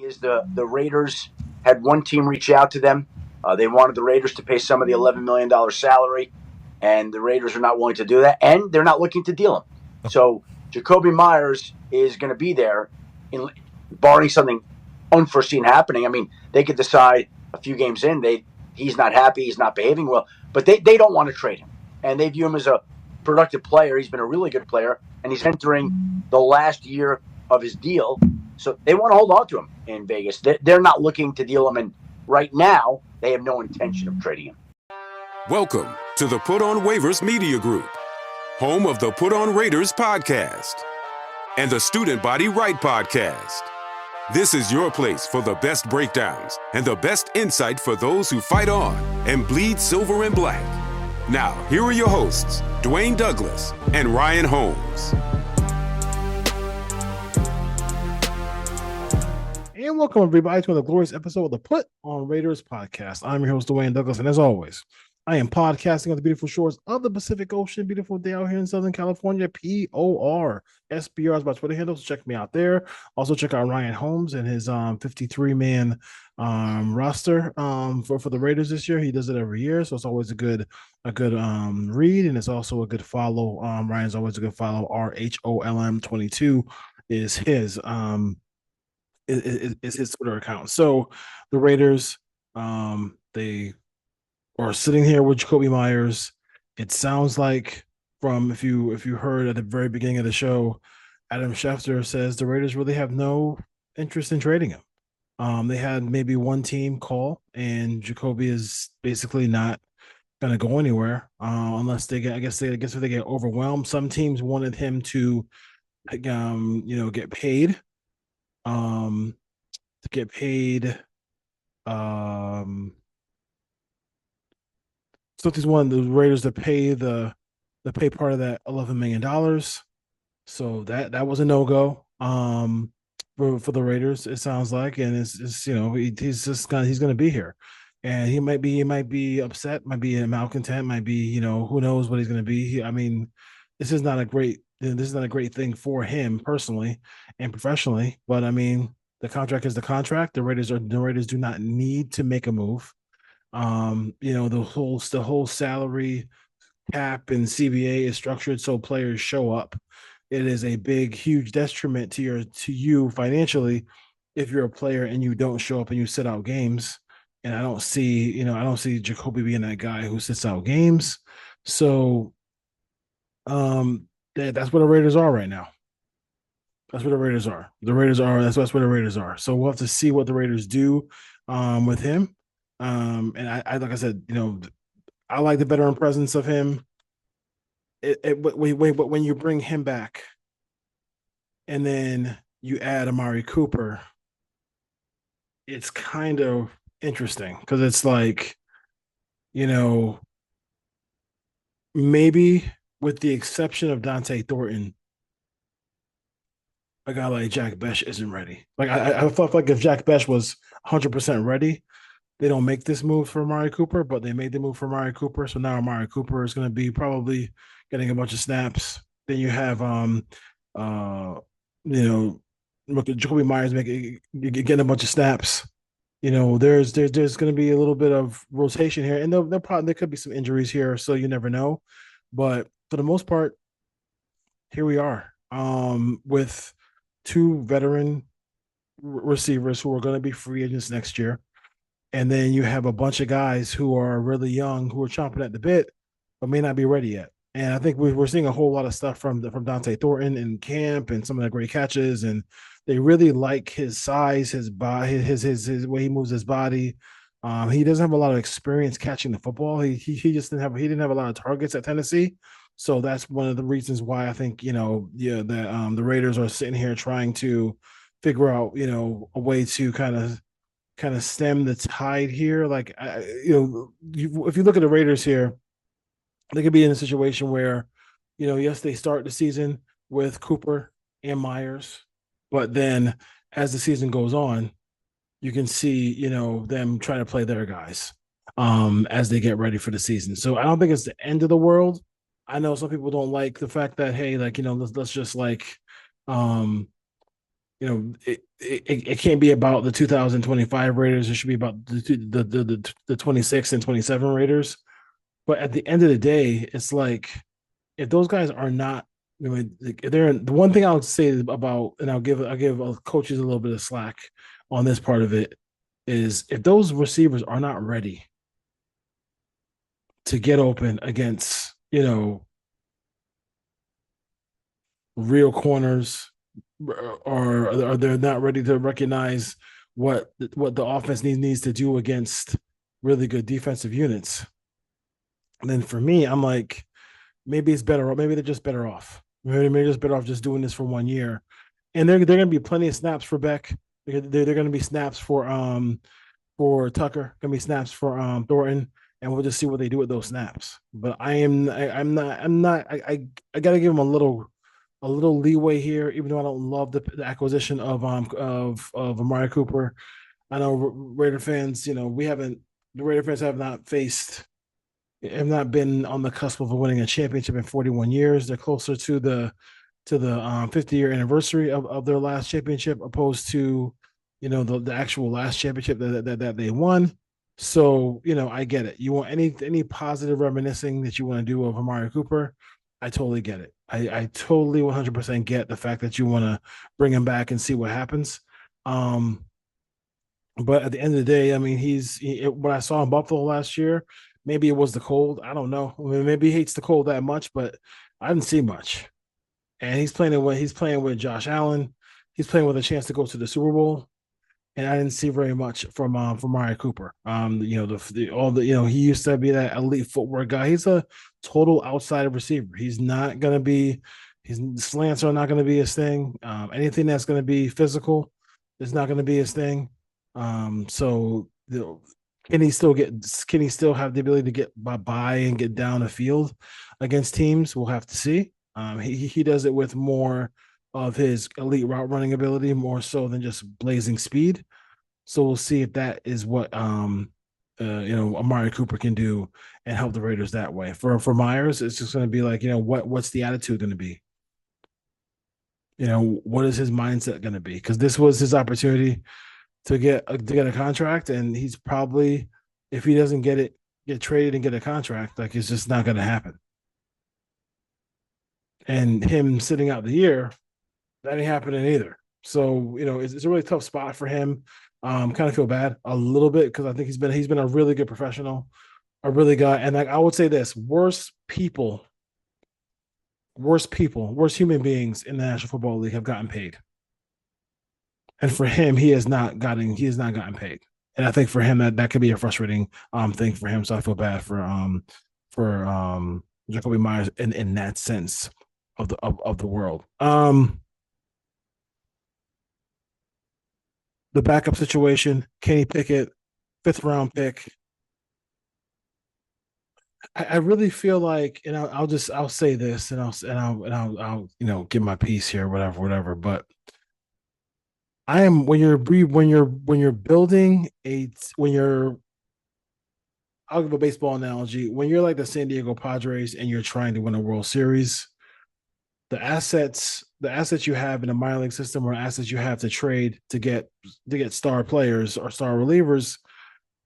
is the Raiders had one team reach out to them. They wanted the Raiders to pay some of the $11 million salary, and the Raiders are not willing to do that, and they're not looking to deal him. So Jacoby Myers is going to be there, barring something unforeseen happening. I mean, they could decide a few games in he's not happy, he's not behaving well, but they don't want to trade him, and they view him as a productive player. He's been a really good player, and he's entering the last year of his deal. So they want to hold on to him in Vegas. They're not looking to deal him, and right now they have no intention of trading him. Welcome to the Put On Waivers Media Group, home of the Put On Raiders podcast and the Student Body Right podcast. This is your place for the best breakdowns and the best insight for those who fight on and bleed silver and black. Now, here are your hosts, Dwayne Douglas and Ryan Holmes. And welcome, everybody, to another glorious episode of the Put On Raiders podcast. I'm your host, Dwayne Douglas, and as always, I am podcasting on the beautiful shores of the Pacific Ocean. Beautiful day out here in Southern California. PORSBR is my Twitter handle, so check me out there. Also, check out Ryan Holmes and his 53-man roster for the Raiders this year. He does it every year, so it's always a good read, and it's also a good follow. Ryan's always a good follow. RHOLM22 is his is his Twitter account. So the Raiders, they are sitting here with Jacoby Myers. It sounds like, from if you heard at the very beginning of the show, Adam Schefter says the Raiders really have no interest in trading him. They had maybe one team call, and Jacoby is basically not going to go anywhere unless they get. I guess if they get overwhelmed. Some teams wanted him to, get paid. To get paid. So he's one of the Raiders to pay pay part of that $11 million. So that was a no-go for the Raiders, it sounds like, and it's he's going to be here, and he might be upset, might be malcontent, might be who knows what he's going to be. This is not a great thing for him personally and professionally, but I mean, the contract is the contract. The Raiders do not need to make a move. The whole salary cap and CBA is structured so players show up. It is a big, huge detriment to you financially if you're a player and you don't show up and you sit out games. And I don't see Jacoby being that guy who sits out games. So that's where the Raiders are right now. That's where the Raiders are. That's where the Raiders are. So we'll have to see what the Raiders do with him. And I like I said, I like the veteran presence of him. But when you bring him back and then you add Amari Cooper, it's kind of interesting because it's like, maybe with the exception of Dante Thornton, a guy like Jack Besh isn't ready. Like I felt like if Jack Besh was 100% ready, they don't make this move for Amari Cooper, but they made the move for Amari Cooper. So now Amari Cooper is going to be probably getting a bunch of snaps. Then you have Jacoby Myers getting a bunch of snaps. There's going to be a little bit of rotation here, and there could be some injuries here, so you never know. But for the most part, here we are with two veteran receivers who are going to be free agents next year. And then you have a bunch of guys who are really young, who are chomping at the bit, but may not be ready yet. And I think we're seeing a whole lot of stuff from Dante Thornton in camp and some of the great catches. And they really like his size, his body, his way he moves his body. He doesn't have a lot of experience catching the football. He just didn't have a lot of targets at Tennessee. So that's one of the reasons why I think, the Raiders are sitting here trying to figure out, a way to kind of stem the tide here. Like, if you look at the Raiders here, they could be in a situation where, yes, they start the season with Cooper and Myers, but then as the season goes on, you can see, them trying to play their guys as they get ready for the season. So I don't think it's the end of the world. I know some people don't like the fact that, hey, like, let's just like, it can't be about the 2025 Raiders. It should be about the 26 and 27 Raiders. But at the end of the day, it's like if those guys are not, they're the one thing I'll say about, and I'll give coaches a little bit of slack on this part of it is if those receivers are not ready to get open against real corners, or they're not ready to recognize what the offense needs to do against really good defensive units. And then for me, I'm like, maybe it's better. Maybe they're just better off. Maybe they're just better off just doing this for 1 year. And they're going to be plenty of snaps for Beck. They're going to be snaps for Tucker. Going to be snaps for Thornton, and we'll just see what they do with those snaps. But I'm not. I got to give them a little leeway here, even though I don't love the acquisition of Amari Cooper. I know Raider fans, the Raider fans have not been on the cusp of winning a championship in 41 years. They're closer to the 50-year anniversary of their last championship, opposed to the actual last championship that they won. So I get it. You want any positive reminiscing that you want to do of Amari Cooper, I totally get it. I totally 100% get the fact that you want to bring him back and see what happens. But at the end of the day, I mean, what I saw in Buffalo last year, maybe it was the cold. I don't know. I mean, maybe he hates the cold that much, but I didn't see much. And he's playing with Josh Allen. He's playing with a chance to go to the Super Bowl. And I didn't see very much from Mari Cooper. He used to be that elite footwork guy. He's a total outside receiver. He's not gonna be. His slants are not gonna be his thing. Anything that's gonna be physical is not gonna be his thing. So can he still have the ability to get by and get down the field against teams? We'll have to see. He does it with more of his elite route running ability, more so than just blazing speed. So we'll see if that is what Amari Cooper can do and help the Raiders that way. For Myers, it's just going to be like, what's the attitude going to be? What is his mindset going to be? Because this was his opportunity to get a contract, and he's probably, if he doesn't get traded and get a contract, like it's just not going to happen. And him sitting out the year, that ain't happening either. So it's a really tough spot for him. Kind of feel bad a little bit because I think he's been a really good professional, a really guy. And like I would say this: worst human beings in the National Football League have gotten paid. And for him, he has not gotten paid. And I think for him that could be a frustrating thing for him. So I feel bad for Jacoby Myers in that sense of the world. The backup situation, Kenny Pickett, 5th-round pick. I really feel like, and I'll say this, and I'll give my piece here, whatever. But I am when you're building I'll give a baseball analogy. When you're like the San Diego Padres and you're trying to win a World Series, the assets you have in the minor league system, or assets you have to trade to get star players or star relievers,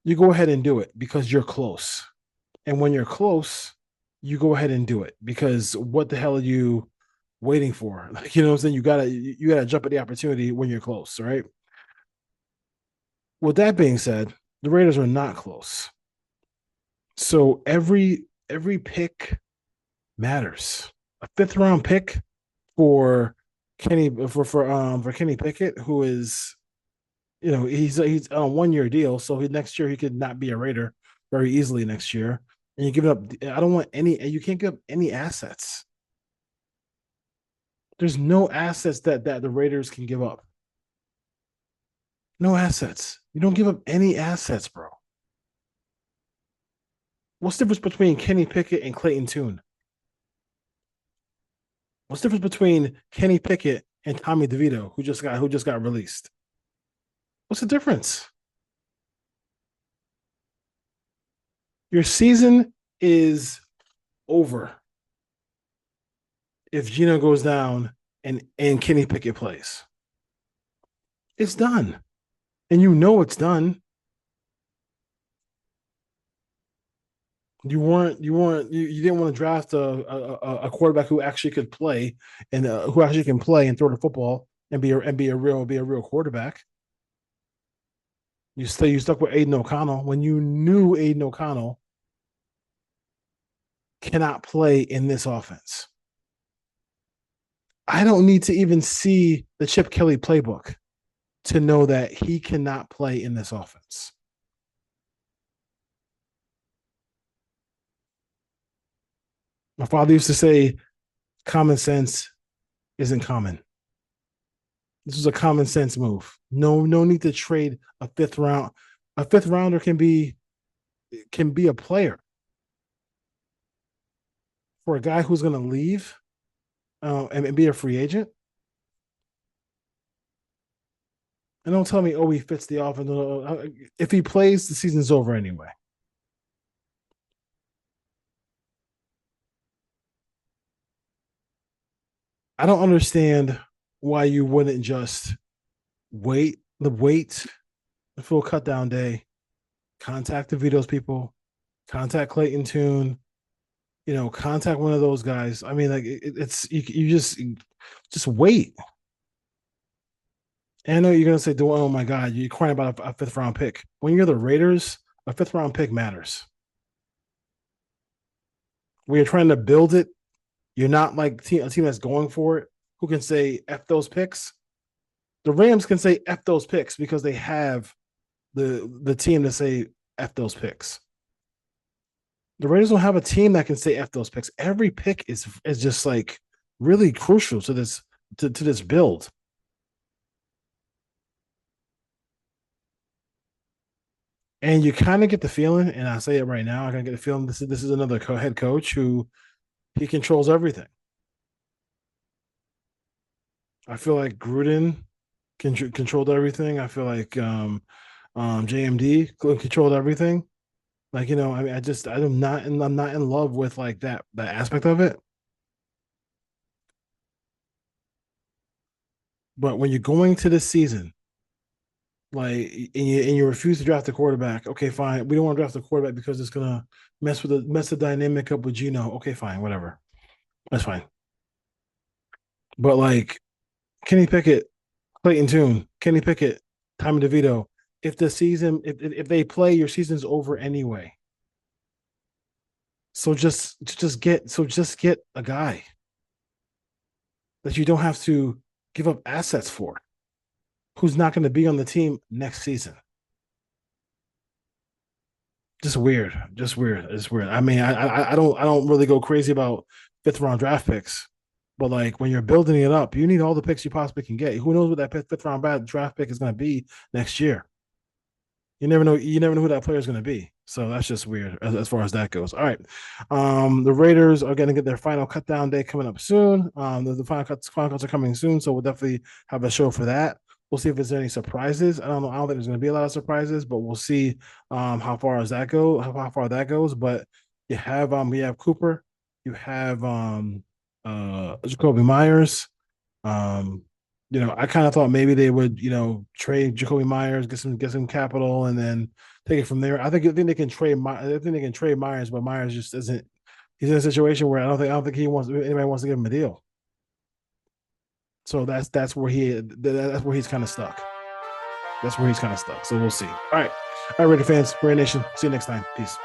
you go ahead and do it because you're close. And when you're close, you go ahead and do it because what the hell are you waiting for? Like, what I'm saying? You gotta jump at the opportunity when you're close, right? With that being said, the Raiders are not close. So every pick matters. A 5th-round pick for Kenny Pickett, who is, he's on a 1-year deal, so next year he could not be a Raider very easily next year. And you give up. I don't want any. You can't give up any assets. There's no assets that the Raiders can give up. No assets. You don't give up any assets, bro. What's the difference between Kenny Pickett and Clayton Tune? What's the difference between Kenny Pickett and Tommy DeVito, who just got released? What's the difference? Your season is over if Gino goes down and Kenny Pickett plays. It's done. And you know it's done. You didn't want to draft a quarterback who actually could play and who actually can play and throw the football and be a real quarterback. You stuck with Aiden O'Connell when you knew Aiden O'Connell cannot play in this offense. I don't need to even see the Chip Kelly playbook to know that he cannot play in this offense. My father used to say, common sense isn't common. This was a common sense move. No need to trade a fifth round. A fifth rounder can be a player for a guy who's going to leave and be a free agent. And don't tell me, oh, he fits the offense. If he plays, the season's over anyway. I don't understand why you wouldn't just wait the full cut down day, contact the Vito's people, contact Clayton Tune, contact one of those guys. I mean, like it's you just wait. And I know you're gonna say, "Oh my God, you're crying about a fifth round pick." When you're the Raiders, a fifth round pick matters. When you're trying to build it, you're not like a team that's going for it. Who can say "f those picks"? The Rams can say "f those picks" because they have the team to say "f those picks." The Raiders don't have a team that can say "f those picks." Every pick is just like really crucial to this build. And you kind of get the feeling, and I say it right now, I kind of get the feeling this is another head coach who he controls everything. I feel like Gruden controlled everything. I feel like JMD controlled everything. Like I mean, I'm not in love with like that aspect of it. But when you're going to this season, like and you refuse to draft a quarterback, okay, fine. We don't want to draft a quarterback because it's gonna mess the dynamic up with Gino. Okay, fine, whatever. That's fine. But like Kenny Pickett, Clayton Tune, Kenny Pickett, Tommy DeVito. If they play, your season's over anyway. So just get a guy that you don't have to give up assets for, who's not going to be on the team next season. Just weird. It's weird. I mean, I don't really go crazy about fifth round draft picks, but like when you're building it up, you need all the picks you possibly can get. Who knows what that fifth round draft pick is going to be next year? You never know. You never know who that player is going to be. So that's just weird as far as that goes. All right. The Raiders are going to get their final cut down day coming up soon. The final cuts are coming soon. So we'll definitely have a show for that. We'll see if there's any surprises. I don't know. I don't think there's going to be a lot of surprises, but we'll see how far that goes. But we have Cooper, you have Jacoby Myers. Um, I kind of thought maybe they would, trade Jacoby Myers, get some capital, and then take it from there. I think they can trade. I think they can trade Myers, but Myers just isn't. He's in a situation where I don't think anybody wants to give him a deal. So that's where he's kind of stuck. That's where he's kind of stuck. So we'll see. All right, Raider fans, Raider Nation. See you next time. Peace.